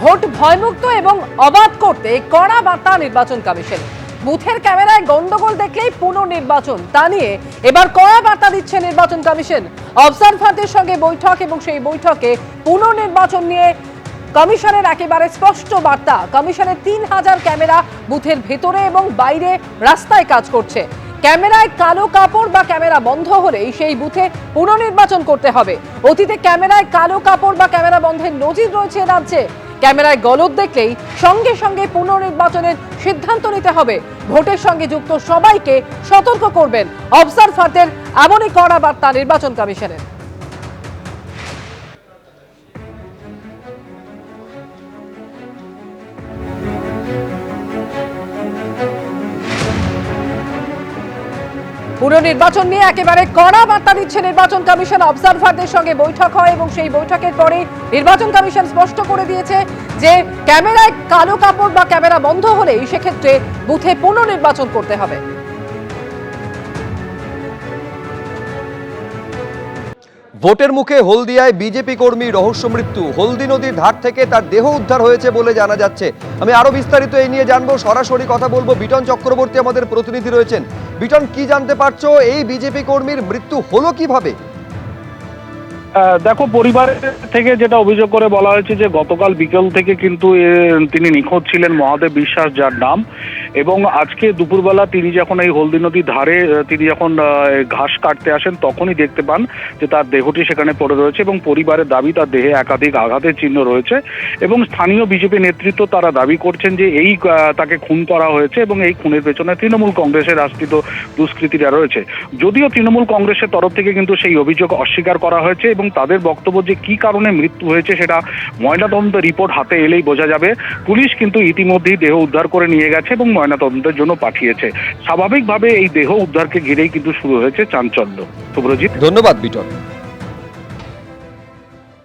Vote ভয়মুক্ত এবং অবাধ করতে কড়া বার্তা নির্বাচন কমিশন। বুথের ক্যামেরায় গন্ডগোল দেখলেই পুনর্নির্বাচন, তা নিয়ে এবার কড়া বার্তা দিচ্ছে নির্বাচন কমিশন। অবজারভারদের সঙ্গে বৈঠক এবং সেই বৈঠকে পুনর্নির্বাচন নিয়ে কমিশনের একেবারে স্পষ্ট বার্তা। কমিশনের 3000 ক্যামেরা বুথের ভেতরে এবং বাইরে রাস্তায় কাজ করছে। ক্যামেরায় কালো কাপড় বা ক্যামেরা বন্ধ হলেই সেই বুথে পুনর্নির্বাচন করতে হবে। অতীতে ক্যামেরায় কালো কাপড় বা ক্যামেরা বন্ধের নজির রয়েছে রাজ্যে। ক্যামেরায় গলদ দেখলেই সঙ্গে সঙ্গে পুনর্নির্বাচনের সিদ্ধান্ত নিতে হবে। ভোটের সঙ্গে যুক্ত সবাইকে সতর্ক করবেন অবজারভারদের, এমনই কড়া বার্তা নির্বাচন কমিশনের। পুনর্নির্বাচন নিয়ে একেবারে কড়া বার্তা দিচ্ছে নির্বাচন কমিশন। অবজারভারদের সঙ্গে বৈঠক হয় এবং সেই বৈঠকের পরে নির্বাচন কমিশন স্পষ্ট করে দিয়েছে যে ক্যামেরায় কালো কাপড় বা ক্যামেরা বন্ধ হলেই সেক্ষেত্রে বুথে পুনর্নির্বাচন করতে হবে। ভোটের মুখে হলদিয়ায় বিজেপি কর্মী রহস্য মৃত্যু। হলদি নদীর ধার থেকে তার দেহ উদ্ধার হয়েছে বলে জানা যাচ্ছে। আমি আরো বিস্তারিত এই নিয়ে জানবো, সরাসরি কথা বলবো। বিটন চক্রবর্তী আমাদের প্রতিনিধি রয়েছেন। বিটন, কি জানতে পারছো? এই বিজেপি কর্মীর মৃত্যু হলো কিভাবে? দেখো, পরিবারের থেকে যেটা অভিযোগ করে বলা হয়েছে যে গতকাল বিকেল থেকে কিন্তু তিনি নিখোঁজ ছিলেন, মহাদেব বিশ্বাস যার নাম, এবং আজকে দুপুরবেলা তিনি যখন এই হলদি নদীর ধারে তিনি যখন ঘাস কাটতে আসেন তখনই দেখতে পান যে তার দেহটি সেখানে পড়ে রয়েছে এবং পরিবারের দাবি তার দেহে একাধিক আঘাতের চিহ্ন রয়েছে এবং স্থানীয় বিজেপি নেতৃত্ব তারা দাবি করছেন যে এই তাকে খুন করা হয়েছে এবং এই খুনের পেছনে তৃণমূল কংগ্রেসের আশ্রিত দুষ্কৃতীরা রয়েছে। যদিও তৃণমূল কংগ্রেসের তরফ থেকে কিন্তু সেই অভিযোগ অস্বীকার করা হয়েছে এবং তাদের বক্তব্য যে কি কারণে মৃত্যু হয়েছে সেটা ময়নাতদন্ত রিপোর্ট হাতে এলেই বোঝা যাবে। পুলিশ কিন্তু ইতিমধ্যেই দেহ উদ্ধার করে নিয়ে গেছে এবং ময়নাতদন্তের জন্য পাঠিয়েছে। স্বাভাবিকভাবে এই দেহ উদ্ধারকে ঘিরেই কিন্তু শুরু হয়েছে চাঞ্চল্য। শুভ্রজিৎ, ধন্যবাদ বিটন।